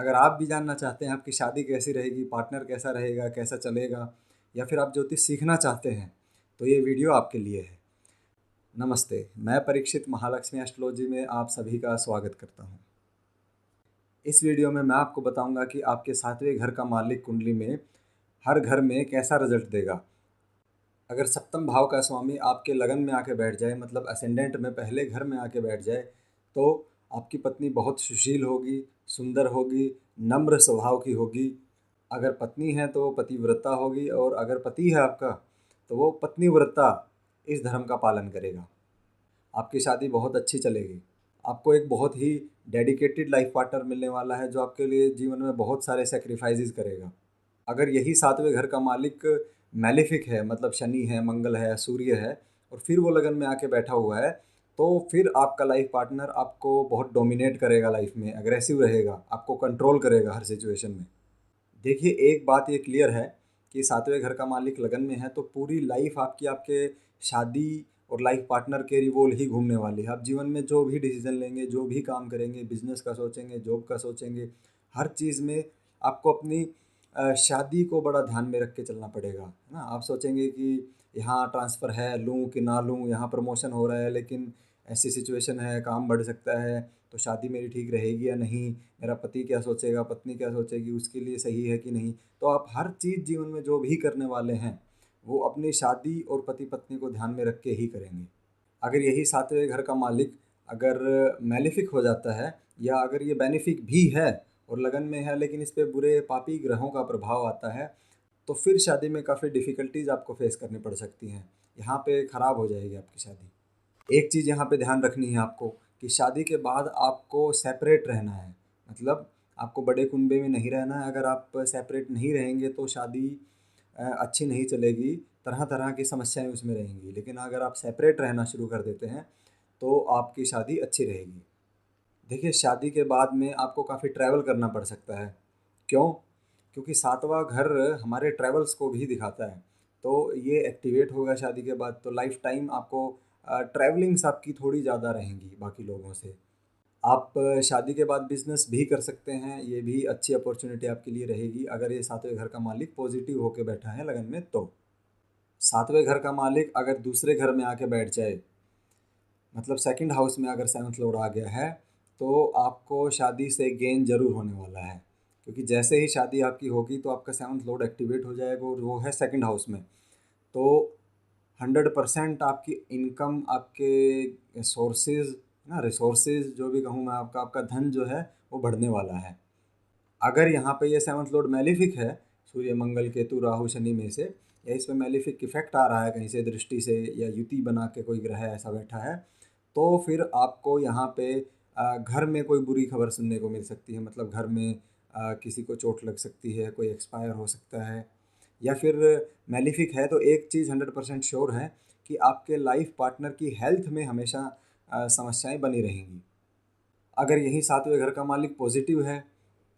अगर आप भी जानना चाहते हैं आपकी शादी कैसी रहेगी, पार्टनर कैसा रहेगा, कैसा चलेगा, या फिर आप ज्योतिष सीखना चाहते हैं, तो ये वीडियो आपके लिए है। नमस्ते, मैं परीक्षित महालक्ष्मी एस्ट्रोलॉजी में आप सभी का स्वागत करता हूँ। इस वीडियो में मैं आपको बताऊंगा कि आपके 7वें घर का मालिक कुंडली में हर घर में कैसा रिजल्ट देगा। अगर सप्तम भाव का स्वामी आपके लगन में आके बैठ जाए, मतलब असेंडेंट में पहले घर में आके बैठ जाए, तो आपकी पत्नी बहुत सुशील होगी, सुंदर होगी, नम्र स्वभाव की होगी। अगर पत्नी है तो वो पतिव्रता होगी, और अगर पति है आपका तो वो पत्नीव्रता इस धर्म का पालन करेगा। आपकी शादी बहुत अच्छी चलेगी। आपको एक बहुत ही डेडिकेटेड लाइफ पार्टनर मिलने वाला है जो आपके लिए जीवन में बहुत सारे सेक्रीफाइसेस करेगा। अगर यही 7वें घर का मालिक मैलेफिक है, मतलब शनि है, मंगल है, सूर्य है, और फिर वो लगन में आके बैठा हुआ है, तो फिर आपका लाइफ पार्टनर आपको बहुत डोमिनेट करेगा, लाइफ में अग्रेसिव रहेगा, आपको कंट्रोल करेगा हर सिचुएशन में। देखिए, एक बात ये क्लियर है कि 7वें घर का मालिक लगन में है तो पूरी लाइफ आपकी आपके शादी और लाइफ पार्टनर के रिवोल्व ही घूमने वाली है। आप जीवन में जो भी डिसीजन लेंगे, जो भी काम करेंगे, बिजनेस का सोचेंगे, जॉब का सोचेंगे, हर चीज़ में आपको अपनी शादी को बड़ा ध्यान में रख के चलना पड़ेगा, है ना। आप सोचेंगे कि यहाँ ट्रांसफ़र है, लूँ कि ना लूँ, यहाँ प्रमोशन हो रहा है लेकिन ऐसी सिचुएशन है, काम बढ़ सकता है, तो शादी मेरी ठीक रहेगी या नहीं, मेरा पति क्या सोचेगा, पत्नी क्या सोचेगी, उसके लिए सही है कि नहीं। तो आप हर चीज़ जीवन में जो भी करने वाले हैं वो अपनी शादी और पति पत्नी को ध्यान में रख के ही करेंगे। अगर यही 7वें घर का मालिक अगर मैलेफिक हो जाता है, या अगर ये बेनिफिक भी है और लगन में है लेकिन इस पे बुरे पापी ग्रहों का प्रभाव आता है, तो फिर शादी में काफ़ी डिफ़िकल्टीज़ आपको फेस करनी पड़ सकती हैं। यहाँ पे ख़राब हो जाएगी आपकी शादी। एक चीज़ यहाँ पे ध्यान रखनी है आपको कि शादी के बाद आपको सेपरेट रहना है, मतलब आपको बड़े कुनबे में नहीं रहना है। अगर आप सेपरेट नहीं रहेंगे तो शादी अच्छी नहीं चलेगी, तरह तरह की समस्याएं उसमें रहेंगी। लेकिन अगर आप सेपरेट रहना शुरू कर देते हैं तो आपकी शादी अच्छी रहेगी। देखिए, शादी के बाद में आपको काफ़ी ट्रैवल करना पड़ सकता है। क्यों? क्योंकि 7वां घर हमारे ट्रैवल्स को भी दिखाता है। तो ये एक्टिवेट होगा शादी के बाद, तो लाइफ टाइम आपको ट्रैवलिंग्स आपकी थोड़ी ज़्यादा रहेंगी बाकी लोगों से। आप शादी के बाद बिज़नेस भी कर सकते हैं, ये भी अच्छी अपॉर्चुनिटी आपके लिए रहेगी अगर ये 7वें घर का मालिक पॉजिटिव होके बैठा है लगन में तो। 7वें घर का मालिक अगर दूसरे घर में आके बैठ जाए, मतलब सेकंड हाउस में अगर 7th लॉर्ड आ गया है, तो आपको शादी से गेन ज़रूर होने वाला है। क्योंकि जैसे ही शादी आपकी होगी तो आपका 7th लॉर्ड एक्टिवेट हो जाएगा और वो है सेकंड हाउस में। तो 100% आपकी इनकम, आपके सोर्सेज ना, रिसोर्सेज जो भी कहूँ मैं, आपका आपका धन जो है वो बढ़ने वाला है। अगर यहाँ पे ये 7th लॉर्ड मैलिफिक है, सूर्य मंगल केतु राहु शनि में से, या इसमें मैलिफिक इफेक्ट आ रहा है कहीं से दृष्टि से, या युति बना के कोई ग्रह ऐसा बैठा है, तो फिर आपको यहाँ पे घर में कोई बुरी खबर सुनने को मिल सकती है। मतलब घर में किसी को चोट लग सकती है, कोई एक्सपायर हो सकता है। या फिर मैलिफिक है तो एक चीज़ 100% श्योर है कि आपके लाइफ पार्टनर की हेल्थ में हमेशा समस्याएं बनी रहेंगी। अगर यही 7वें घर का मालिक पॉजिटिव है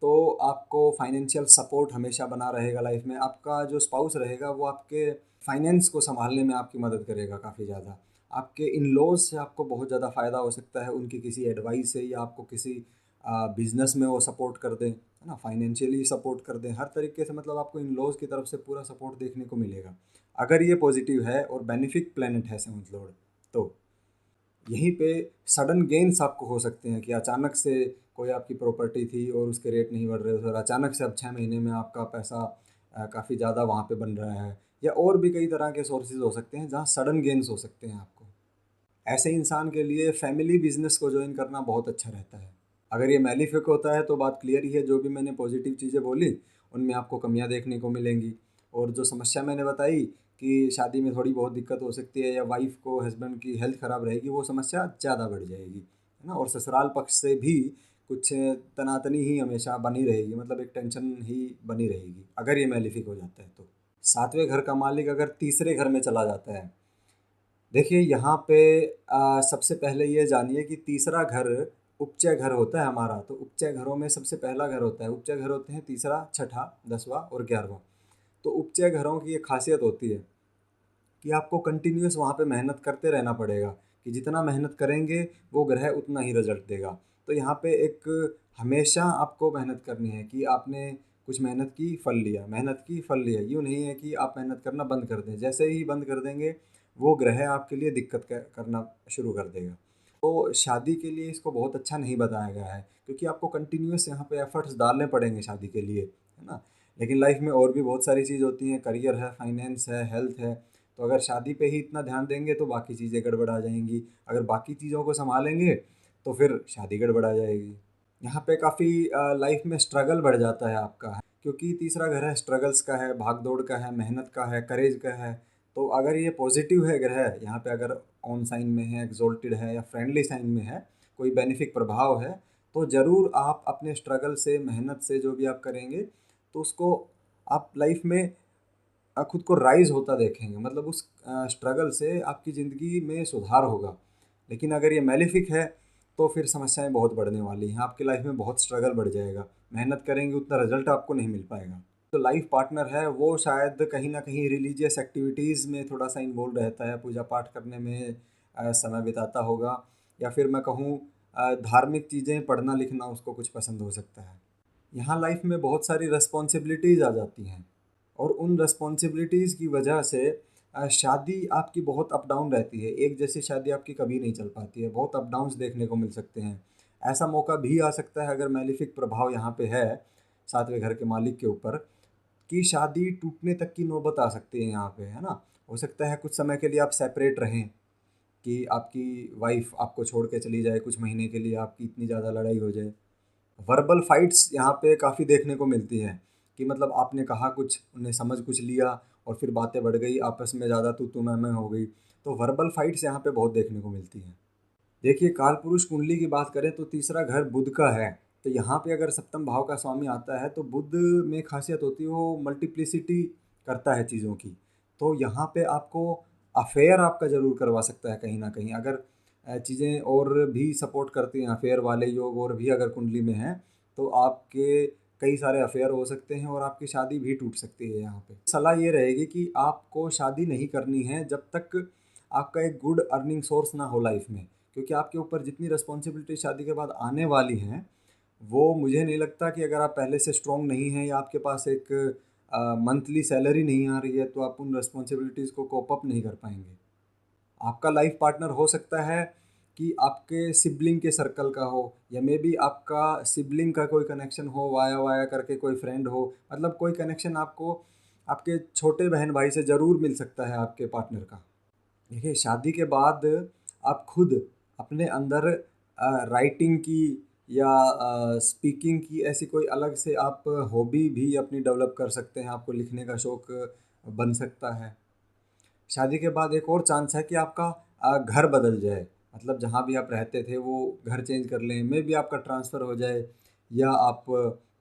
तो आपको फाइनेंशियल सपोर्ट हमेशा बना रहेगा लाइफ में। आपका जो स्पाउस रहेगा वो आपके फाइनेंस को संभालने में आपकी मदद करेगा काफ़ी ज़्यादा। आपके इन लॉज से आपको बहुत ज़्यादा फ़ायदा हो सकता है, उनकी किसी एडवाइस से, या आपको किसी बिजनेस में वो सपोर्ट कर दें, है ना, फाइनेंशियली सपोर्ट कर दें, हर तरीके से। मतलब आपको इन लॉज की तरफ से पूरा सपोर्ट देखने को मिलेगा अगर ये पॉजिटिव है और बेनिफिक प्लेनेट है 7th लॉर्ड। तो यहीं पे सडन गेन्स आपको हो सकते हैं कि अचानक से कोई आपकी प्रॉपर्टी थी और उसके रेट नहीं बढ़ रहे थे और अचानक से अब 6 महीने में आपका पैसा काफ़ी ज़्यादा वहाँ पे बन रहा है। या और भी कई तरह के सोर्सेज हो सकते हैं जहाँ सडन गेन्स हो सकते हैं आपको। ऐसे इंसान के लिए फैमिली बिजनेस को ज्वाइन करना बहुत अच्छा रहता है। अगर ये मैलिफिक होता है तो बात क्लियर ही है, जो भी मैंने पॉजिटिव चीज़ें बोली उनमें आपको कमियां देखने को मिलेंगी। और जो समस्या मैंने बताई कि शादी में थोड़ी बहुत दिक्कत हो सकती है या वाइफ को, हस्बैंड की हेल्थ ख़राब रहेगी, वो समस्या ज़्यादा बढ़ जाएगी, है ना। और ससुराल पक्ष से भी कुछ तनातनी ही हमेशा बनी रहेगी, मतलब एक टेंशन ही बनी रहेगी अगर ये मैलिफिक हो जाता है तो। 7वें घर का मालिक अगर तीसरे घर में चला जाता है, देखिए यहाँ पे सबसे पहले ये जानिए कि तीसरा घर उपचय घर होता है हमारा। तो उपचय घरों में सबसे पहला घर होता है, उपचय घर होते हैं तीसरा, छठा, 10वां और 11वां। तो उपचय घरों की एक खासियत होती है कि आपको कंटिन्यूअस वहाँ पे मेहनत करते रहना पड़ेगा, कि जितना मेहनत करेंगे वो ग्रह उतना ही रिजल्ट देगा। तो यहाँ पे एक हमेशा आपको मेहनत करनी है कि आपने कुछ मेहनत की, फल लिया, मेहनत की, फल लिया। यूँ नहीं है कि आप मेहनत करना बंद कर दें। जैसे ही बंद कर देंगे, वो ग्रह आपके लिए दिक्कत करना शुरू कर देगा। तो शादी के लिए इसको बहुत अच्छा नहीं बताया गया है, क्योंकि आपको कंटिन्यूअस यहाँ पे एफर्ट्स डालने पड़ेंगे शादी के लिए, है ना? लेकिन लाइफ में और भी बहुत सारी चीज़ होती हैं, करियर है, फाइनेंस है, हेल्थ है। तो अगर शादी पे ही इतना ध्यान देंगे तो बाकी चीज़ें गड़बड़ा जाएंगी। अगर बाकी चीज़ों को संभालेंगे तो फिर शादी गड़बड़ा जाएगी। यहाँ पे काफ़ी लाइफ में स्ट्रगल बढ़ जाता है आपका, क्योंकि तीसरा घर है, स्ट्रगल्स का है, भाग दौड़ का है, मेहनत का है, करेज का है। तो अगर ये पॉजिटिव है ग्रह यहाँ पे, अगर ऑन साइन में है, एक्सोल्टेड है या फ्रेंडली साइन में है, कोई बेनिफिक प्रभाव है, तो ज़रूर आप अपने स्ट्रगल से, मेहनत से जो भी आप करेंगे, तो उसको आप लाइफ में खुद को राइज होता देखेंगे। मतलब उस स्ट्रगल से आपकी ज़िंदगी में सुधार होगा। लेकिन अगर ये मैलिफिक है तो फिर समस्याएं बहुत बढ़ने वाली हैं, आपकी लाइफ में बहुत स्ट्रगल बढ़ जाएगा। मेहनत करेंगे उतना रिजल्ट आपको नहीं मिल पाएगा। तो लाइफ पार्टनर है वो शायद कहीं ना कहीं रिलीजियस एक्टिविटीज़ में थोड़ा सा इन्वॉल्व रहता है, पूजा पाठ करने में समय बिताता होगा, या फिर मैं कहूँ धार्मिक चीज़ें पढ़ना लिखना उसको कुछ पसंद हो सकता है। यहाँ लाइफ में बहुत सारी रिस्पॉन्सिबिलिटीज़ आ जाती हैं, और उन रिस्पॉन्सिबिलिटीज़ की वजह से शादी आपकी बहुत अप डाउन रहती है। एक जैसी शादी आपकी कभी नहीं चल पाती है, बहुत अप डाउन्स देखने को मिल सकते हैं। ऐसा मौका भी आ सकता है, अगर मैलिफिक प्रभाव यहाँ पे है सातवें घर के मालिक के ऊपर, कि शादी टूटने तक की नौबत आ सकती है यहाँ पे, है ना? हो सकता है कुछ समय के लिए आप सेपरेट रहें, कि आपकी वाइफ आपको छोड़ के चली जाए, कुछ महीने के लिए आपकी इतनी ज़्यादा लड़ाई हो जाए। वर्बल फाइट्स यहाँ पे काफ़ी देखने को मिलती हैं, कि मतलब आपने कहा कुछ, उन्हें समझ कुछ लिया, और फिर बातें बढ़ गई, आपस में ज़्यादा तू मैं हो गई। तो वर्बल फाइट्स यहाँ पे बहुत देखने को मिलती हैं। देखिए, काल पुरुष कुंडली की बात करें तो तीसरा घर बुध का है। तो यहाँ पे अगर सप्तम भाव का स्वामी आता है, तो बुध में खासियत होती है वो मल्टीप्लिसिटी करता है चीज़ों की। तो यहाँ पे आपको अफेयर आपका ज़रूर करवा सकता है कहीं ना कहीं। अगर चीज़ें और भी सपोर्ट करती हैं, अफेयर वाले योग और भी अगर कुंडली में हैं, तो आपके कई सारे अफेयर हो सकते हैं और आपकी शादी भी टूट सकती है। यहाँ पे सलाह ये रहेगी कि आपको शादी नहीं करनी है जब तक आपका एक गुड अर्निंग सोर्स ना हो लाइफ में, क्योंकि आपके ऊपर जितनी रिस्पॉन्सिबिलिटी शादी के बाद आने वाली हैं, वो मुझे नहीं लगता कि अगर आप पहले से स्ट्रॉन्ग नहीं हैं, या आपके पास एक मंथली सैलरी नहीं आ रही है, तो आप उन रिस्पॉन्सिबिलिटीज़ को कोप अप नहीं कर पाएंगे। आपका लाइफ पार्टनर हो सकता है कि आपके सिबलिंग के सर्कल का हो, या मे बी आपका सिबलिंग का कोई कनेक्शन हो, वाया वाया करके कोई फ्रेंड हो। मतलब कोई कनेक्शन आपको आपके छोटे बहन भाई से ज़रूर मिल सकता है आपके पार्टनर का। देखिए, शादी के बाद आप खुद अपने अंदर राइटिंग की या स्पीकिंग की ऐसी कोई अलग से आप हॉबी भी अपनी डेवलप कर सकते हैं। आपको लिखने का शौक बन सकता है। शादी के बाद एक और चांस है कि आपका घर बदल जाए। मतलब जहाँ भी आप रहते थे वो घर चेंज कर लें, मे बी आपका ट्रांसफ़र हो जाए, या आप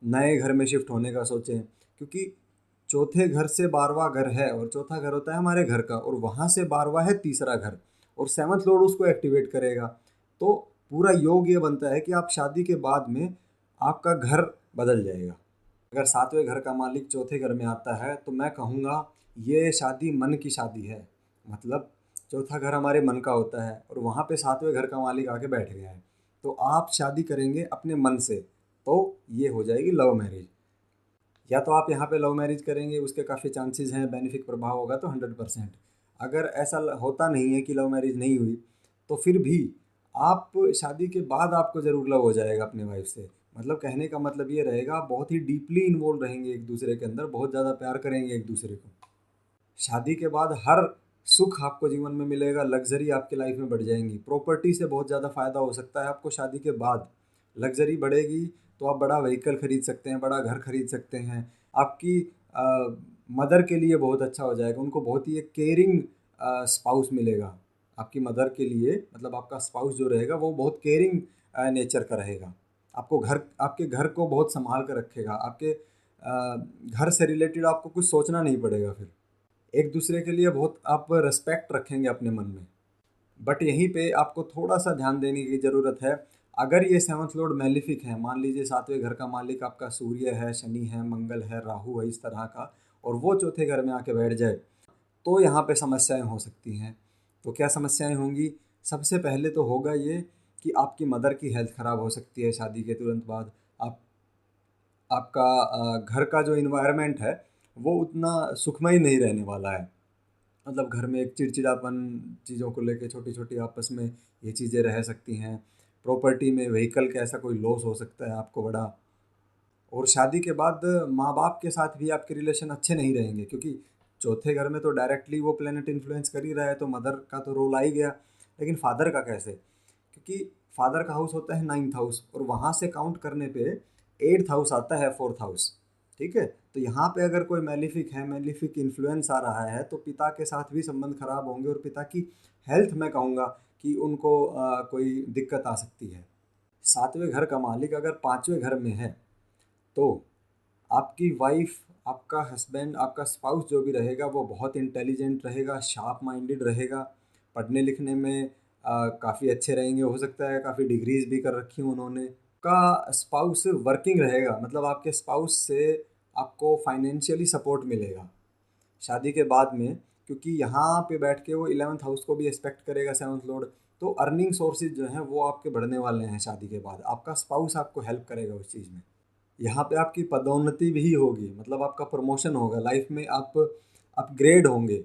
नए घर में शिफ्ट होने का सोचें। क्योंकि चौथे घर से 12वां घर है, और चौथा घर होता है हमारे घर का, और वहाँ से 12वां है तीसरा घर, और 7th लॉर्ड उसको एक्टिवेट करेगा। तो पूरा योग ये बनता है कि आप शादी के बाद में आपका घर बदल जाएगा। अगर सातवें घर का मालिक चौथे घर में आता है, तो मैं कहूँगा ये शादी मन की शादी है। मतलब चौथा घर हमारे मन का होता है, और वहाँ पे सातवें घर का मालिक आके बैठ गया है। तो आप शादी करेंगे अपने मन से, तो ये हो जाएगी लव मैरिज। या तो आप यहाँ पे लव मैरिज करेंगे, उसके काफ़ी चांसेस हैं, बेनिफिक प्रभाव होगा तो 100%। अगर ऐसा होता नहीं है कि लव मैरिज नहीं हुई, तो फिर भी आप शादी के बाद आपको ज़रूर लव हो जाएगा अपने वाइफ से। मतलब कहने का मतलब ये रहेगा, आप बहुत ही डीपली इन्वॉल्व रहेंगे एक दूसरे के अंदर, बहुत ज़्यादा प्यार करेंगे एक दूसरे को। शादी के बाद हर सुख आपको जीवन में मिलेगा, लग्ज़री आपकी लाइफ में बढ़ जाएंगी। प्रॉपर्टी से बहुत ज़्यादा फ़ायदा हो सकता है आपको शादी के बाद। लग्ज़री बढ़ेगी तो आप बड़ा व्हीकल खरीद सकते हैं, बड़ा घर खरीद सकते हैं। आपकी मदर के लिए बहुत अच्छा हो जाएगा, उनको बहुत ही एक केयरिंग स्पाउस मिलेगा। आपकी मदर के लिए, मतलब आपका स्पाउस जो रहेगा वो बहुत केयरिंग नेचर का रहेगा। आपके घर को बहुत संभाल कर रखेगा। आपके घर से रिलेटेड आपको कुछ सोचना नहीं पड़ेगा फिर। एक दूसरे के लिए बहुत आप रिस्पेक्ट रखेंगे अपने मन में। बट यहीं पे आपको थोड़ा सा ध्यान देने की ज़रूरत है। अगर ये 7th लॉर्ड मैलिफिक है, मान लीजिए सातवें घर का मालिक आपका सूर्य है, शनि है, मंगल है, राहु है, इस तरह का, और वो चौथे घर में आके बैठ जाए, तो यहाँ पे समस्याएं हो सकती हैं। तो क्या समस्याएं होंगी? सबसे पहले तो होगा ये कि आपकी मदर की हेल्थ ख़राब हो सकती है शादी के तुरंत बाद। आप आपका घर का जो इन्वायरमेंट है वो उतना सुखमय नहीं रहने वाला है। मतलब घर में एक चिड़चिड़ापन, चीज़ों को लेके छोटी-छोटी आपस में ये चीज़ें रह सकती हैं। प्रॉपर्टी में व्हीकल का ऐसा कोई लॉस हो सकता है आपको बड़ा। और शादी के बाद माँ-बाप के साथ भी आपके रिलेशन अच्छे नहीं रहेंगे, क्योंकि चौथे घर में तो डायरेक्टली वो प्लैनेट इन्फ्लुएंस कर ही रहा है, तो मदर का तो रोल आ ही गया। लेकिन फादर का कैसे? क्योंकि फादर का हाउस होता है 9th हाउस, और वहाँ से काउंट करने पे 8th हाउस आता है, 4th हाउस। ठीक है? तो यहाँ पे अगर कोई मैलिफिक है, मैलिफिक इन्फ्लुएंस आ रहा है, तो पिता के साथ भी संबंध खराब होंगे, और पिता की हेल्थ मैं कहूँगा कि उनको कोई दिक्कत आ सकती है। 7वें घर का मालिक अगर 5वें घर में है, तो आपकी वाइफ, आपका हस्बैंड, आपका स्पाउस जो भी रहेगा वो बहुत इंटेलिजेंट रहेगा, शार्प माइंडेड रहेगा, पढ़ने लिखने में काफ़ी अच्छे रहेंगे। हो सकता है काफ़ी डिग्रीज भी कर रखी हों उन्होंने। का स्पाउस वर्किंग रहेगा, मतलब आपके स्पाउस से आपको फाइनेंशियली सपोर्ट मिलेगा शादी के बाद में, क्योंकि यहाँ पे बैठ के वो 11th हाउस को भी एक्सपेक्ट करेगा 7th लॉर्ड। तो अर्निंग सोर्सेज जो हैं वो आपके बढ़ने वाले हैं शादी के बाद। आपका स्पाउस आपको हेल्प करेगा उस चीज़ में। यहाँ पे आपकी पदोन्नति भी होगी, मतलब आपका प्रमोशन होगा लाइफ में, आप अपग्रेड होंगे।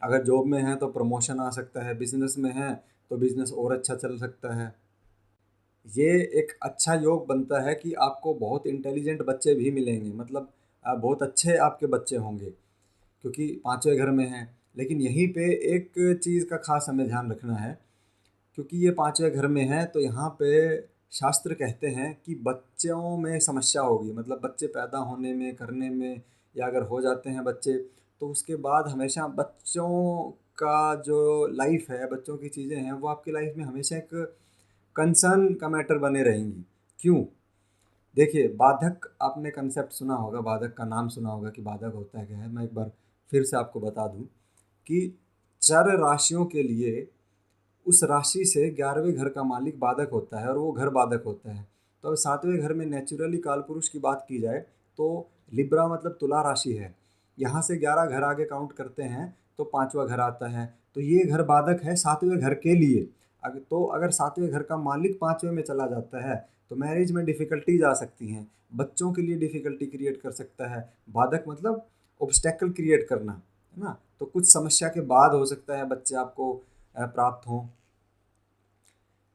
अगर जॉब में हैं तो प्रमोशन आ सकता है, बिजनेस में हैं तो बिजनेस और अच्छा चल सकता है। ये एक अच्छा योग बनता है कि आपको बहुत इंटेलिजेंट बच्चे भी मिलेंगे, मतलब बहुत अच्छे आपके बच्चे होंगे, क्योंकि 5वें घर में हैं। लेकिन यहीं पे एक चीज़ का खास हमें ध्यान रखना है, क्योंकि ये 5वें घर में है, तो यहाँ पे शास्त्र कहते हैं कि बच्चों में समस्या होगी, मतलब बच्चे पैदा होने में, करने में, या अगर हो जाते हैं बच्चे तो उसके बाद हमेशा बच्चों का जो लाइफ है, बच्चों की चीज़ें हैं, वो आपकी लाइफ में हमेशा एक कंसर्न का मैटर बने रहेंगी। क्यों? देखिए, बाधक आपने कंसेप्ट सुना होगा, बाधक का नाम सुना होगा कि बाधक होता है क्या है। मैं एक बार फिर से आपको बता दूं कि चर राशियों के लिए उस राशि से 11वें घर का मालिक बाधक होता है, और वो घर बाधक होता है। तो अब 7वें घर में नेचुरली कालपुरुष की बात की जाए तो लिब्रा मतलब तुला राशि है। यहाँ से 11 घर आगे काउंट करते हैं तो 5वां घर आता है। तो ये घर बाधक है 7वें घर के लिए। तो अगर 7वें घर का मालिक 5वें में चला जाता है तो मैरिज में डिफ़िकल्टीज आ सकती हैं, बच्चों के लिए डिफ़िकल्टी क्रिएट कर सकता है। बाधक मतलब ऑब्स्टेकल क्रिएट करना, है ना? तो कुछ समस्या के बाद हो सकता है बच्चे आपको प्राप्त हों।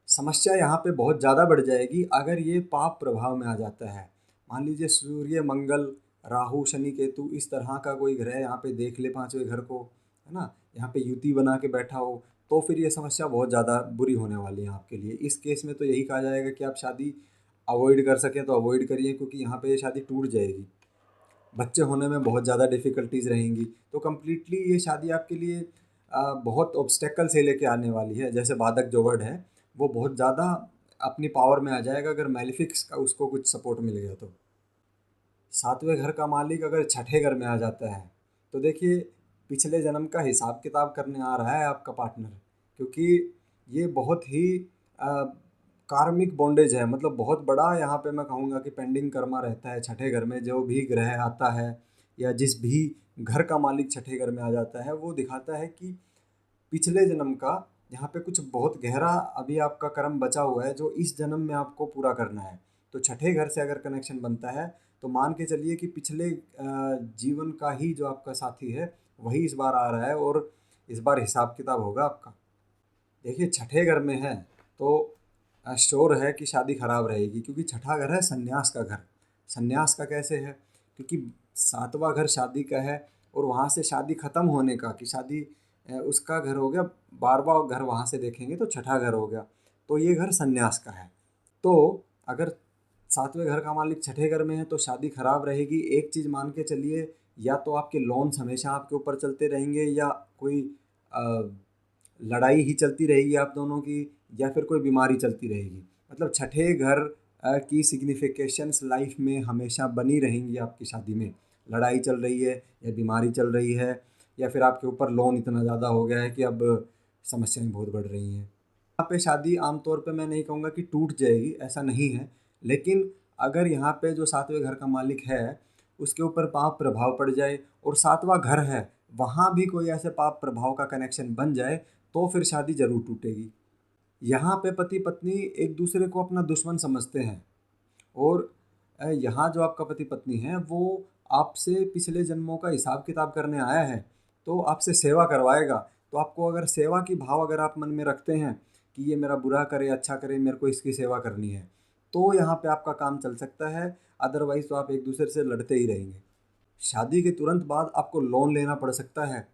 समस्या यहाँ पे बहुत ज़्यादा बढ़ जाएगी अगर ये पाप प्रभाव में आ जाता है। मान लीजिए सूर्य, मंगल, राहु, शनि, केतु इस तरह का कोई ग्रह यहाँ पे देख ले 5वें घर को, है ना? यहाँ पे युति बना के बैठा हो, तो फिर ये समस्या बहुत ज़्यादा बुरी होने वाली है आपके लिए। इस केस में तो यही कहा जाएगा कि आप शादी अवॉइड कर सकें तो अवॉइड करिए, क्योंकि यहाँ पे ये शादी टूट जाएगी। बच्चे होने में बहुत ज़्यादा डिफ़िकल्टीज़ रहेंगी। तो कम्प्लीटली ये शादी आपके लिए बहुत ऑब्स्टेकल से लेके आने वाली है। जैसे बाधक जो वर्ड है वो बहुत ज़्यादा अपनी पावर में आ जाएगा अगर मैलिफिक्स का उसको कुछ सपोर्ट मिल गया तो। 7वें घर का मालिक अगर छठे घर में आ जाता है तो देखिए, पिछले जन्म का हिसाब किताब करने आ रहा है आपका पार्टनर, क्योंकि ये बहुत ही कार्मिक बॉन्डेज है, मतलब बहुत बड़ा यहाँ पे मैं कहूँगा कि पेंडिंग कर्मा रहता है छठे घर में। जो भी ग्रह आता है या जिस भी घर का मालिक छठे घर में आ जाता है, वो दिखाता है कि पिछले जन्म का यहाँ पे कुछ बहुत गहरा अभी आपका कर्म बचा हुआ है जो इस जन्म में आपको पूरा करना है। तो छठे घर से अगर कनेक्शन बनता है तो मान के चलिए कि पिछले जीवन का ही जो आपका साथी है वही इस बार आ रहा है, और इस बार हिसाब किताब होगा आपका। देखिए, छठे घर में है तो श्योर है कि शादी खराब रहेगी, क्योंकि छठा घर है संन्यास का घर। संन्यास का कैसे है? क्योंकि 7वां घर शादी का है, और वहाँ से शादी ख़त्म होने का कि शादी उसका घर हो गया। 12वां घर वहाँ से देखेंगे तो छठा घर हो गया, तो ये घर संन्यास का है। तो अगर 7वें घर का मालिक छठे घर में है तो शादी खराब रहेगी। एक चीज़ मान के चलिए, या तो आपके लोन्स हमेशा आपके ऊपर चलते रहेंगे, या कोई अ, लड़ाई ही चलती रहेगी आप दोनों की, या फिर कोई बीमारी चलती रहेगी। मतलब छठे घर की सिग्निफिकेशंस लाइफ में हमेशा बनी रहेंगी आपकी शादी में। लड़ाई चल रही है या बीमारी चल रही है, या फिर आपके ऊपर लोन इतना ज़्यादा हो गया है कि अब समस्याएं बहुत बढ़ रही हैं। यहाँ पे शादी आमतौर पे मैं नहीं कहूँगा कि टूट जाएगी, ऐसा नहीं है। लेकिन अगर यहाँ पे जो 7वें घर का मालिक है उसके ऊपर पाप प्रभाव पड़ जाए, और 7वां घर है वहाँ भी कोई ऐसे पाप प्रभाव का कनेक्शन बन जाए, तो फिर शादी ज़रूर टूटेगी। यहाँ पे पति पत्नी एक दूसरे को अपना दुश्मन समझते हैं और यहाँ जो आपका पति पत्नी है वो आपसे पिछले जन्मों का हिसाब किताब करने आया है, तो आपसे सेवा करवाएगा। तो आपको अगर सेवा की भाव अगर आप मन में रखते हैं कि ये मेरा बुरा करे अच्छा करे, मेरे को इसकी सेवा करनी है, तो यहाँ पे आपका काम चल सकता है। अदरवाइज़ तो आप एक दूसरे से लड़ते ही रहेंगे। शादी के तुरंत बाद आपको लोन लेना पड़ सकता है।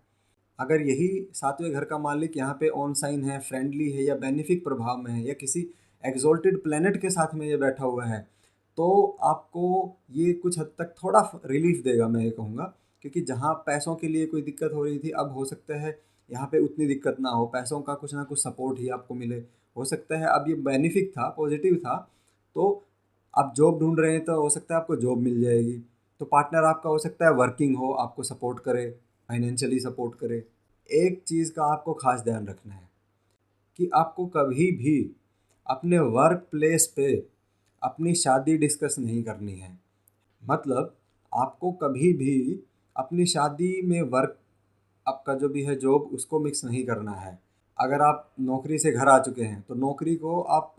अगर यही सातवें घर का मालिक यहाँ पे ऑन साइन है, फ्रेंडली है या बेनिफिक प्रभाव में है या किसी एग्जॉल्टेड प्लेनेट के साथ में ये बैठा हुआ है, तो आपको ये कुछ हद तक थोड़ा रिलीफ देगा, मैं ये कहूँगा। क्योंकि जहाँ पैसों के लिए कोई दिक्कत हो रही थी, अब हो सकता है यहाँ पे उतनी दिक्कत ना हो, पैसों का कुछ ना कुछ सपोर्ट ही आपको मिले। हो सकता है अब ये बेनिफिक था, पॉजिटिव था, तो आप जॉब ढूंढ रहे हैं तो हो सकता है आपको जॉब मिल जाएगी। तो पार्टनर आपका हो सकता है वर्किंग हो, आपको सपोर्ट करे, फाइनेंशियली सपोर्ट करे। एक चीज़ का आपको खास ध्यान रखना है कि आपको कभी भी अपने वर्क प्लेस पे अपनी शादी डिस्कस नहीं करनी है। मतलब आपको कभी भी अपनी शादी में वर्क, आपका जो भी है जॉब, उसको मिक्स नहीं करना है। अगर आप नौकरी से घर आ चुके हैं तो नौकरी को आप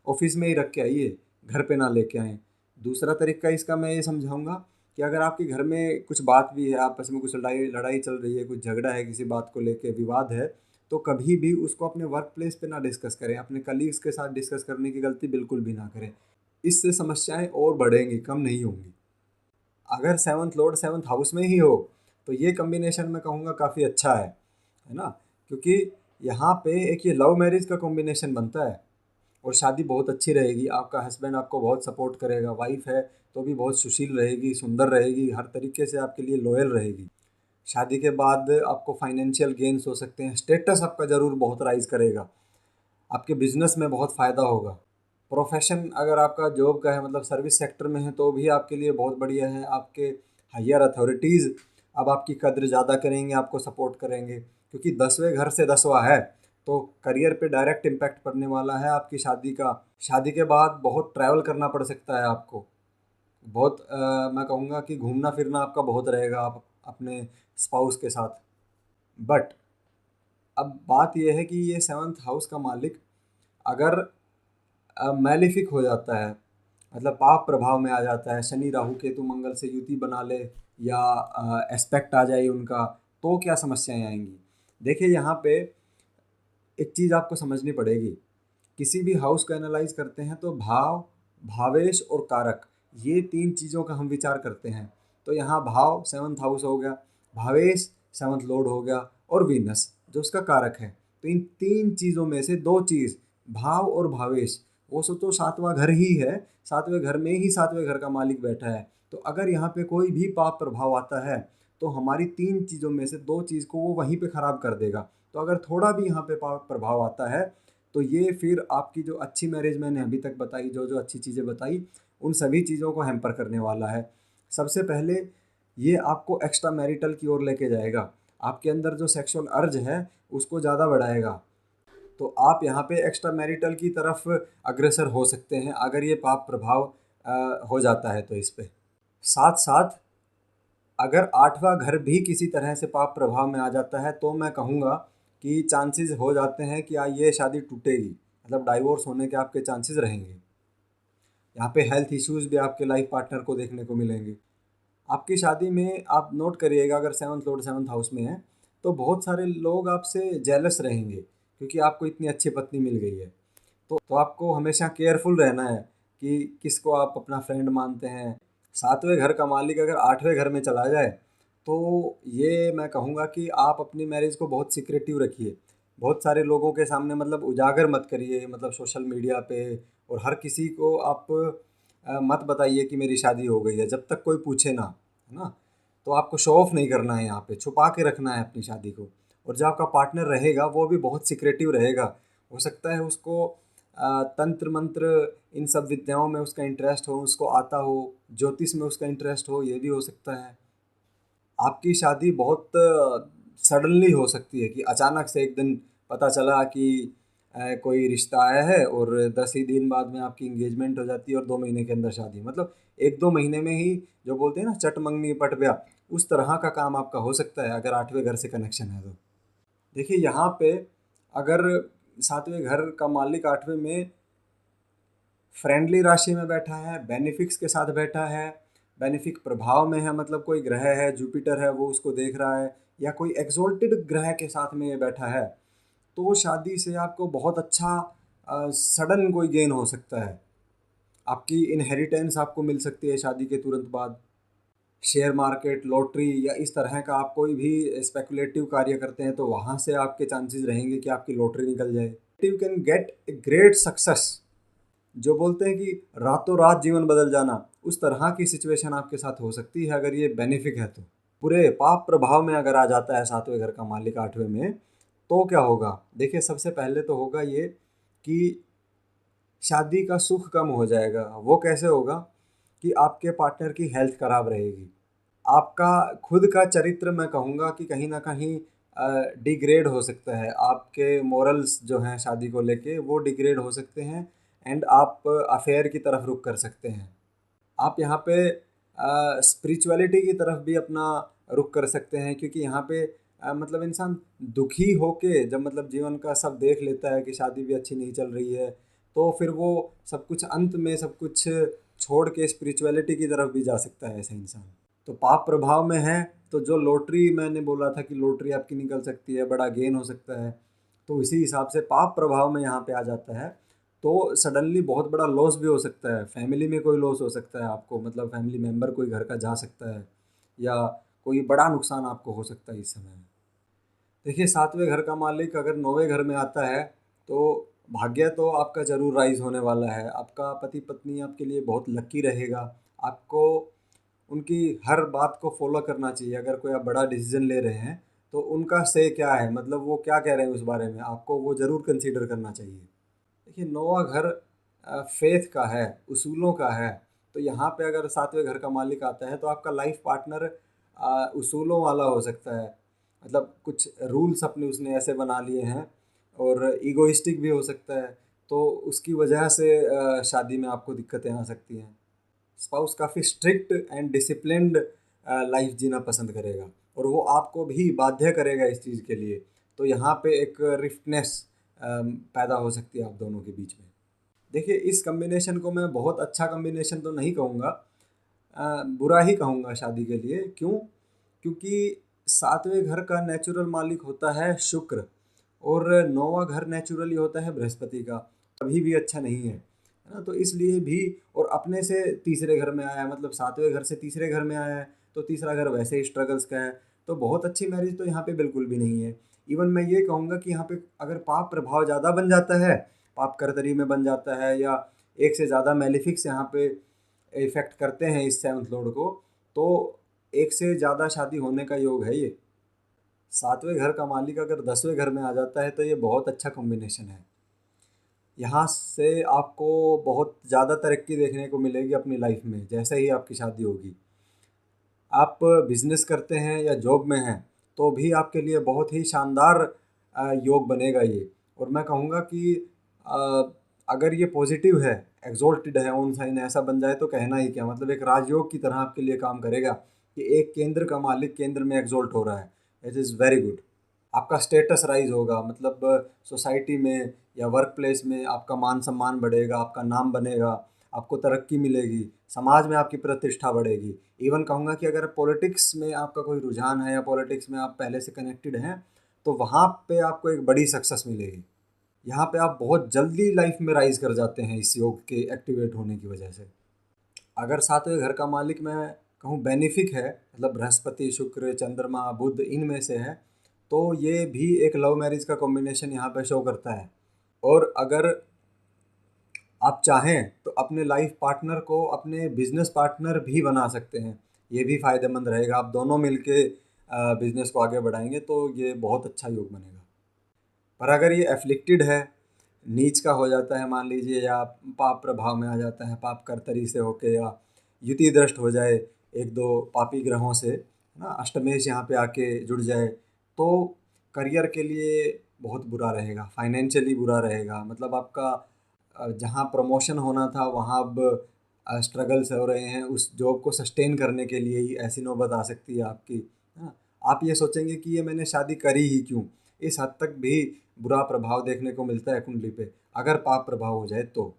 ऑफिस में ही रख के आइए, घर पे ना लेके आएँ। दूसरा तरीका इसका मैं ये समझाऊंगा कि अगर आपके घर में कुछ बात भी है, आपस में कुछ लड़ाई लड़ाई चल रही है, कुछ झगड़ा है, किसी बात को लेके विवाद है, तो कभी भी उसको अपने वर्क प्लेस पे ना डिस्कस करें। अपने कलीग्स के साथ डिस्कस करने की गलती बिल्कुल भी ना करें। इससे समस्याएं और बढ़ेंगी, कम नहीं होंगी। अगर सेवन्थ लॉर्ड सेवन्थ हाउस में ही हो तो ये कॉम्बिनेशन मैं कहूँगा काफ़ी अच्छा है ना। क्योंकि यहाँ पे एक ये लव मैरिज का कॉम्बिनेशन बनता है और शादी बहुत अच्छी रहेगी। आपका हस्बैंड आपको बहुत सपोर्ट करेगा, वाइफ है तो भी बहुत सुशील रहेगी, सुंदर रहेगी, हर तरीके से आपके लिए लॉयल रहेगी। शादी के बाद आपको फाइनेंशियल गेन्स हो सकते हैं, स्टेटस आपका ज़रूर बहुत राइज करेगा, आपके बिजनेस में बहुत फ़ायदा होगा। प्रोफेशन अगर आपका जॉब का है, मतलब सर्विस सेक्टर में है, तो भी आपके लिए बहुत बढ़िया है। आपके हायर अथॉरिटीज़ अब आपकी कद्र ज़्यादा करेंगे, आपको सपोर्ट करेंगे, क्योंकि 10वें घर से 10वां है, तो करियर पे डायरेक्ट इम्पैक्ट पड़ने वाला है आपकी शादी का। शादी के बाद बहुत ट्रैवल करना पड़ सकता है आपको, बहुत मैं कहूँगा कि घूमना फिरना आपका बहुत रहेगा आप अपने स्पाउस के साथ। बट अब बात यह है कि ये सेवन्थ हाउस का मालिक अगर मैलिफिक हो जाता है, मतलब पाप प्रभाव में आ जाता है, शनि राहु केतु मंगल से युति बना ले या एस्पेक्ट आ जाए उनका, तो क्या समस्याएं आएंगी। देखिए यहाँ पे एक चीज़ आपको समझनी पड़ेगी। किसी भी हाउस को एनालाइज करते हैं तो भाव, भावेश और कारक, ये तीन चीज़ों का हम विचार करते हैं। तो यहाँ भाव सेवन्थ हाउस हो गया, भावेश सेवन्थ लॉर्ड हो गया, और वीनस जो उसका कारक है। तो इन तीन चीज़ों में से दो चीज़, भाव और भावेश, वो सोचो सातवां घर ही है, सातवें घर में ही सातवें घर का मालिक बैठा है। तो अगर यहाँ पे कोई भी पाप प्रभाव आता है तो हमारी तीन चीज़ों में से दो चीज़ को वो वहीं पे ख़राब कर देगा। तो अगर थोड़ा भी यहाँ पे पाप प्रभाव आता है तो ये फिर आपकी जो अच्छी मैरिज मैंने अभी तक बताई, जो जो अच्छी चीज़ें बताई, उन सभी चीज़ों को हैम्पर करने वाला है। सबसे पहले ये आपको एक्स्ट्रा मैरिटल की ओर लेके जाएगा, आपके अंदर जो सेक्सुअल अर्ज है उसको ज़्यादा बढ़ाएगा। तो आप यहाँ पे एक्स्ट्रा मैरिटल की तरफ अग्रसर हो सकते हैं अगर ये पाप प्रभाव हो जाता है तो इस पे। साथ साथ अगर आठवां घर भी किसी तरह से पाप प्रभाव में आ जाता है तो मैं कहूँगा कि चांसेस हो जाते हैं कि ये शादी टूटेगी, मतलब डाइवोर्स होने के आपके चांसेस रहेंगे। यहाँ पे हेल्थ इश्यूज़ भी आपके लाइफ पार्टनर को देखने को मिलेंगे। आपकी शादी में आप नोट करिएगा, अगर सेवन्थ लॉर्ड सेवन्थ हाउस में है तो बहुत सारे लोग आपसे जेलस रहेंगे क्योंकि आपको इतनी अच्छी पत्नी मिल गई है। तो आपको हमेशा केयरफुल रहना है कि किसको आप अपना फ्रेंड मानते हैं। सातवें घर का मालिक अगर आठवें घर में चला जाए तो ये मैं कहूँगा कि आप अपनी मैरिज को बहुत सीक्रेटिव रखिए, बहुत सारे लोगों के सामने मतलब उजागर मत करिए, मतलब सोशल मीडिया पे, और हर किसी को आप मत बताइए कि मेरी शादी हो गई है जब तक कोई पूछे ना, है ना। तो आपको शो ऑफ नहीं करना है, यहाँ पे छुपा के रखना है अपनी शादी को। और जो आपका पार्टनर रहेगा वो भी बहुत सीक्रेटिव रहेगा। हो सकता है उसको तंत्र मंत्र इन सब विद्याओं में उसका इंटरेस्ट हो, उसको आता हो, ज्योतिष में उसका इंटरेस्ट हो, ये भी हो सकता है। आपकी शादी बहुत सडनली हो सकती है कि अचानक से एक दिन पता चला कि कोई रिश्ता आया है और 10 ही दिन बाद में आपकी इंगेजमेंट हो जाती है और 2 महीने के अंदर शादी, मतलब 1-2 महीने में ही, जो बोलते हैं ना चट मंगनी पट ब्याह, उस तरह का काम आपका हो सकता है अगर आठवें घर से कनेक्शन है तो। देखिए यहाँ पे अगर सातवें घर का मालिक आठवें में फ्रेंडली राशि में बैठा है, बेनिफिक्स के साथ बैठा है, बेनिफिक प्रभाव में है, मतलब कोई ग्रह है, जुपिटर है, वो उसको देख रहा है, या कोई एक्सोल्टेड ग्रह के साथ में ये बैठा है, तो शादी से आपको बहुत अच्छा सडन कोई गेन हो सकता है। आपकी इनहेरिटेंस आपको मिल सकती है शादी के तुरंत बाद। शेयर मार्केट, लॉटरी या इस तरह का आप कोई भी स्पेकुलेटिव कार्य करते हैं तो वहाँ से आपके चांसेस रहेंगे कि आपकी लॉटरी निकल जाए। You can get a great success. जो बोलते हैं कि रातों रात जीवन बदल जाना, उस तरह की सिचुएशन आपके साथ हो सकती है अगर ये बेनिफिक है तो। पूरे पाप प्रभाव में अगर आ जाता है सातवें घर का मालिक आठवें में, तो क्या होगा? देखिए, सबसे पहले तो होगा ये कि शादी का सुख कम हो जाएगा। वो कैसे होगा? कि आपके पार्टनर की हेल्थ खराब रहेगी, आपका खुद का चरित्र, मैं कहूँगा कि कहीं ना कहीं डिग्रेड हो सकता है। आपके मोरल्स जो हैं शादी को लेके वो डिग्रेड हो सकते हैं, एंड आप अफेयर की तरफ रुख कर सकते हैं। आप यहाँ पे स्पिरिचुअलिटी की तरफ भी अपना रुख कर सकते हैं, क्योंकि यहाँ पे मतलब इंसान दुखी होके जब मतलब जीवन का सब देख लेता है कि शादी भी अच्छी नहीं चल रही है, तो फिर वो सब कुछ अंत में सब कुछ छोड़ के स्पिरिचुअलिटी की तरफ भी जा सकता है ऐसा इंसान। तो पाप प्रभाव में है, तो जो लॉटरी मैंने बोला था कि लॉटरी आपकी निकल सकती है, बड़ा गेन हो सकता है, तो इसी हिसाब से पाप प्रभाव में यहाँ पे आ जाता है, तो सडनली बहुत बड़ा लॉस भी हो सकता है। फैमिली में कोई लॉस हो सकता है आपको, मतलब फैमिली मेम्बर कोई घर का जा सकता है, या कोई बड़ा नुकसान आपको हो सकता है इस समय। देखिए, सातवें घर का मालिक अगर नौवें घर में आता है, तो भाग्य तो आपका ज़रूर राइज होने वाला है। आपका पति पत्नी आपके लिए बहुत लकी रहेगा। आपको उनकी हर बात को फॉलो करना चाहिए। अगर कोई आप बड़ा डिसीजन ले रहे हैं तो उनका से क्या है, मतलब वो क्या कह रहे हैं उस बारे में, आपको वो ज़रूर कंसीडर करना चाहिए। देखिए, नौवां घर फेथ का है, उसूलों का है, तो यहाँ पे अगर सातवें घर का मालिक आता है तो आपका लाइफ पार्टनर उसूलों वाला हो सकता है। मतलब कुछ रूल्स अपने उसने ऐसे बना लिए हैं, और ईगोइस्टिक भी हो सकता है, तो उसकी वजह से शादी में आपको दिक्कतें आ सकती हैं। स्पाउस काफ़ी स्ट्रिक्ट एंड डिसिप्लिन्ड लाइफ जीना पसंद करेगा, और वो आपको भी बाध्य करेगा इस चीज़ के लिए। तो यहाँ पे एक रिफ्टनेस पैदा हो सकती है आप दोनों के बीच में। देखिए, इस कॉम्बिनेशन को मैं बहुत अच्छा कॉम्बिनेशन तो नहीं कहूँगा, बुरा ही कहूँगा शादी के लिए। क्यों? क्योंकि सातवें घर का नेचुरल मालिक होता है शुक्र, और नौवां घर नेचुरली होता है बृहस्पति का। कभी भी अच्छा नहीं है ना, तो इसलिए भी, और अपने से तीसरे घर में आया है, मतलब सातवें घर से तीसरे घर में आया है, तो तीसरा घर वैसे ही स्ट्रगल्स का है। तो बहुत अच्छी मैरिज तो यहाँ पे बिल्कुल भी नहीं है। इवन मैं ये कहूँगा कि यहाँ पे अगर पाप प्रभाव ज़्यादा बन जाता है, पाप करतरी में बन जाता है, या एक से ज़्यादा मेलिफिक्स यहाँ पे इफेक्ट करते हैं इस सेवंथ लॉर्ड को, तो एक से ज़्यादा शादी होने का योग है ये। सातवें घर का मालिक अगर 10वें घर में आ जाता है तो ये बहुत अच्छा कॉम्बिनेशन है। यहाँ से आपको बहुत ज़्यादा तरक्की देखने को मिलेगी अपनी लाइफ में जैसे ही आपकी शादी होगी। आप बिजनेस करते हैं या जॉब में हैं तो भी आपके लिए बहुत ही शानदार योग बनेगा ये। और मैं कहूँगा कि अ, अगर ये पॉजिटिव है, एग्जॉल्टेड है, ऑन साइन ऐसा बन जाए तो कहना ही क्या, मतलब एक राजयोग की तरह आपके लिए काम करेगा कि एक केंद्र का मालिक केंद्र में एग्जॉल्ट हो रहा है। It is very good. आपका स्टेटस राइज होगा, मतलब सोसाइटी में या वर्क प्लेस में आपका मान सम्मान बढ़ेगा, आपका नाम बनेगा, आपको तरक्की मिलेगी, समाज में आपकी प्रतिष्ठा बढ़ेगी। इवन कहूँगा कि अगर पॉलिटिक्स में आपका कोई रुझान है या पॉलिटिक्स में आप पहले से कनेक्टेड हैं, तो वहाँ पे आपको एक बड़ी सक्सेस मिलेगी। यहाँ पे आप बहुत जल्दी लाइफ में राइज कर जाते हैं इस योग के एक्टिवेट होने की वजह से। अगर सातवें घर का मालिक मैं कहूँ बेनिफिक है, मतलब बृहस्पति, शुक्र, चंद्रमा, बुध इनमें से है, तो ये भी एक लव मैरिज का कॉम्बिनेशन यहाँ पे शो करता है। और अगर आप चाहें तो अपने लाइफ पार्टनर को अपने बिजनेस पार्टनर भी बना सकते हैं। ये भी फ़ायदेमंद रहेगा, आप दोनों मिलके बिजनेस को आगे बढ़ाएंगे तो ये बहुत अच्छा योग बनेगा। पर अगर ये एफ्लिक्टेड है, नीच का हो जाता है मान लीजिए, या पाप प्रभाव में आ जाता है, पाप कर्तरी से होके, या युति दृष्ट हो जाए एक दो पापी ग्रहों से, है ना, अष्टमेश यहाँ पे आके जुड़ जाए, तो करियर के लिए बहुत बुरा रहेगा, फाइनेंशियली बुरा रहेगा। मतलब आपका जहाँ प्रमोशन होना था वहाँ अब स्ट्रगल्स हो रहे हैं, उस जॉब को सस्टेन करने के लिए ही ऐसी नौबत आ सकती है आपकी, है ना। आप ये सोचेंगे कि ये मैंने शादी करी ही क्यों, इस हद तक भी बुरा प्रभाव देखने को मिलता है कुंडली पे, अगर पाप प्रभाव हो जाए तो।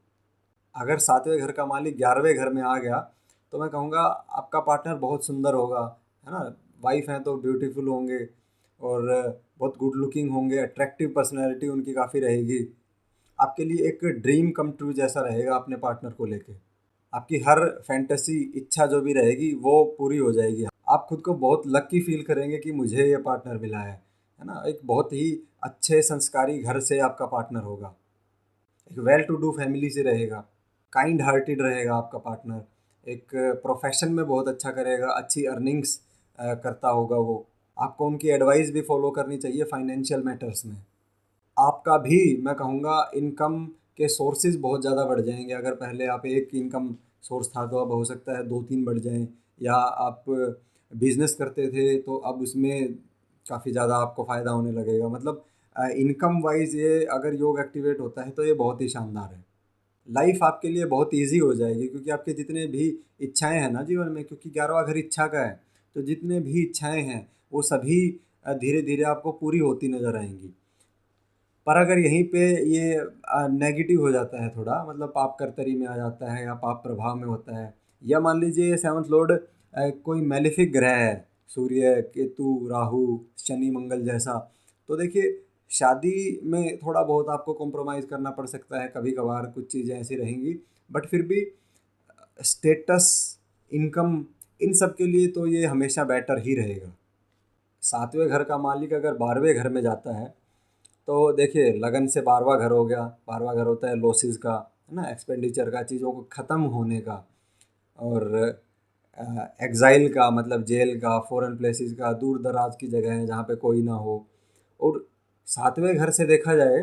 अगर 7वें घर का मालिक 11वें घर में आ गया तो मैं कहूँगा आपका पार्टनर बहुत सुंदर होगा, है ना। वाइफ हैं तो ब्यूटीफुल होंगे और बहुत गुड लुकिंग होंगे, अट्रैक्टिव पर्सनैलिटी उनकी काफ़ी रहेगी। आपके लिए एक ड्रीम कम ट्रू जैसा रहेगा अपने पार्टनर को लेके। आपकी हर फैंटेसी इच्छा जो भी रहेगी वो पूरी हो जाएगी। आप खुद को बहुत लकी फील करेंगे कि मुझे ये पार्टनर मिला है ना। एक बहुत ही अच्छे संस्कारी घर से आपका पार्टनर होगा, एक वेल टू डू फैमिली से रहेगा, काइंड हार्टेड रहेगा आपका पार्टनर, एक प्रोफेशन में बहुत अच्छा करेगा, अच्छी अर्निंग्स करता होगा वो। आपको उनकी एडवाइस भी फॉलो करनी चाहिए फाइनेंशियल मैटर्स में। आपका भी मैं कहूँगा इनकम के सोर्सेज बहुत ज़्यादा बढ़ जाएंगे। अगर पहले आप एक इनकम सोर्स था तो अब हो सकता है 2-3 बढ़ जाएं, या आप बिजनेस करते थे तो अब उसमें काफ़ी ज़्यादा आपको फ़ायदा होने लगेगा। मतलब इनकम वाइज ये अगर योग एक्टिवेट होता है तो ये बहुत ही शानदार है। लाइफ आपके लिए बहुत ईजी हो जाएगी, क्योंकि आपके जितने भी इच्छाएं हैं ना जीवन में, क्योंकि 11वां घर इच्छा का है, तो जितने भी इच्छाएं हैं वो सभी धीरे धीरे आपको पूरी होती नज़र आएंगी। पर अगर यहीं पे ये नेगेटिव हो जाता है थोड़ा, मतलब पाप कर्तरी में आ जाता है या पाप प्रभाव में होता है, या मान लीजिए 7th लॉर्ड कोई मैलिफिक ग्रह है, सूर्य, केतु, राहु, शनि, मंगल जैसा, तो देखिए शादी में थोड़ा बहुत आपको कॉम्प्रोमाइज़ करना पड़ सकता है, कभी कभार कुछ चीज़ें ऐसी रहेंगी, बट फिर भी स्टेटस, इनकम, इन सब के लिए तो ये हमेशा बेटर ही रहेगा। 7वें घर का मालिक अगर 12वें घर में जाता है तो देखिए लगन से 12वां घर हो गया। 12वां घर होता है लॉसेस का, है ना, एक्सपेंडिचर का, चीज़ों को ख़त्म होने का, और एग्ज़ाइल का, मतलब जेल का, फॉरेन प्लेसेस का, दूर दराज की जगह है जहाँ पे कोई ना हो। और 7वें घर से देखा जाए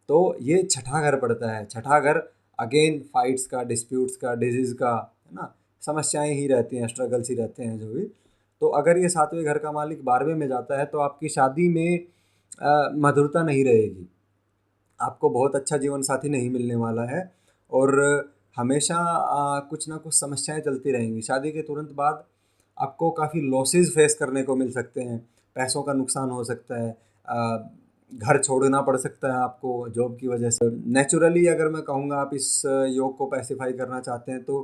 तो ये छठा घर पड़ता है। छठा घर अगेन फाइट्स का, डिस्प्यूट्स का, डिजीज़ का, है ना, समस्याएं ही रहती हैं, स्ट्रगल्स ही रहते हैं जो भी। तो अगर ये 7वें घर का मालिक 12वें में जाता है तो आपकी शादी में मधुरता नहीं रहेगी, आपको बहुत अच्छा जीवन साथी नहीं मिलने वाला है, और हमेशा कुछ ना कुछ समस्याएं चलती रहेंगी। शादी के तुरंत बाद आपको काफ़ी लॉसेस फेस करने को मिल सकते हैं, पैसों का नुकसान हो सकता है, घर छोड़ना पड़ सकता है आपको जॉब की वजह से। नेचुरली अगर मैं कहूँगा आप इस योग को पैसिफाई करना चाहते हैं तो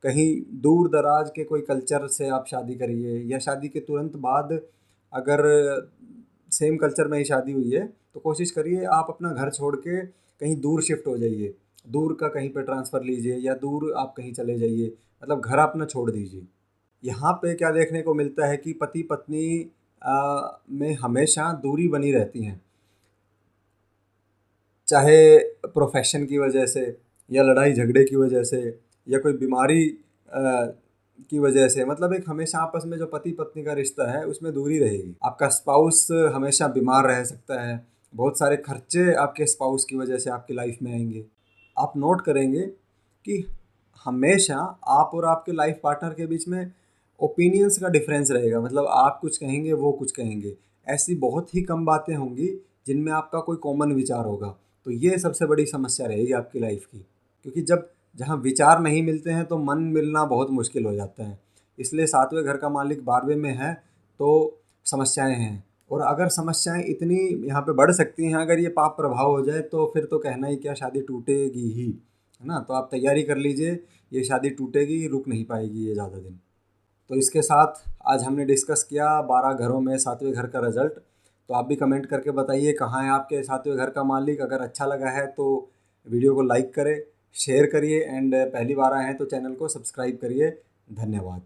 कहीं दूर दराज के कोई कल्चर से आप शादी करिए, या शादी के तुरंत बाद अगर सेम कल्चर में ही शादी हुई है तो कोशिश करिए आप अपना घर छोड़ के कहीं दूर शिफ्ट हो जाइए, दूर का कहीं पे ट्रांसफ़र लीजिए, या दूर आप कहीं चले जाइए, मतलब घर अपना छोड़ दीजिए। यहाँ पे क्या देखने को मिलता है कि पति पत्नी में हमेशा दूरी बनी रहती है, चाहे प्रोफेशन की वजह से, या लड़ाई झगड़े की वजह से, या कोई बीमारी की वजह से। मतलब एक हमेशा आपस में जो पति पत्नी का रिश्ता है उसमें दूरी रहेगी। आपका स्पाउस हमेशा बीमार रह सकता है, बहुत सारे खर्चे आपके स्पाउस की वजह से आपकी लाइफ में आएंगे। आप नोट करेंगे कि हमेशा आप और आपके लाइफ पार्टनर के बीच में ओपिनियंस का डिफरेंस रहेगा, मतलब आप कुछ कहेंगे वो कुछ कहेंगे। ऐसी बहुत ही कम बातें होंगी जिनमें आपका कोई कॉमन विचार होगा। तो ये सबसे बड़ी समस्या रहेगी आपकी लाइफ की, क्योंकि जब जहाँ विचार नहीं मिलते हैं तो मन मिलना बहुत मुश्किल हो जाता है। इसलिए 7वें घर का मालिक 12वें में है तो समस्याएं हैं, और अगर समस्याएं इतनी यहाँ पे बढ़ सकती हैं, अगर ये पाप प्रभाव हो जाए तो फिर तो कहना ही क्या, शादी टूटेगी ही, है ना। तो आप तैयारी कर लीजिए, ये शादी टूटेगी, रुक नहीं पाएगी ये ज़्यादा दिन। तो इसके साथ आज हमने डिस्कस किया 12 घरों में 7वें घर का रिजल्ट। तो आप भी कमेंट करके बताइए कहाँ है आपके 7वें घर का मालिक। अगर अच्छा लगा है तो वीडियो को लाइक करें, शेयर करिए, एंड पहली बार आए हैं तो चैनल को सब्सक्राइब करिए। धन्यवाद।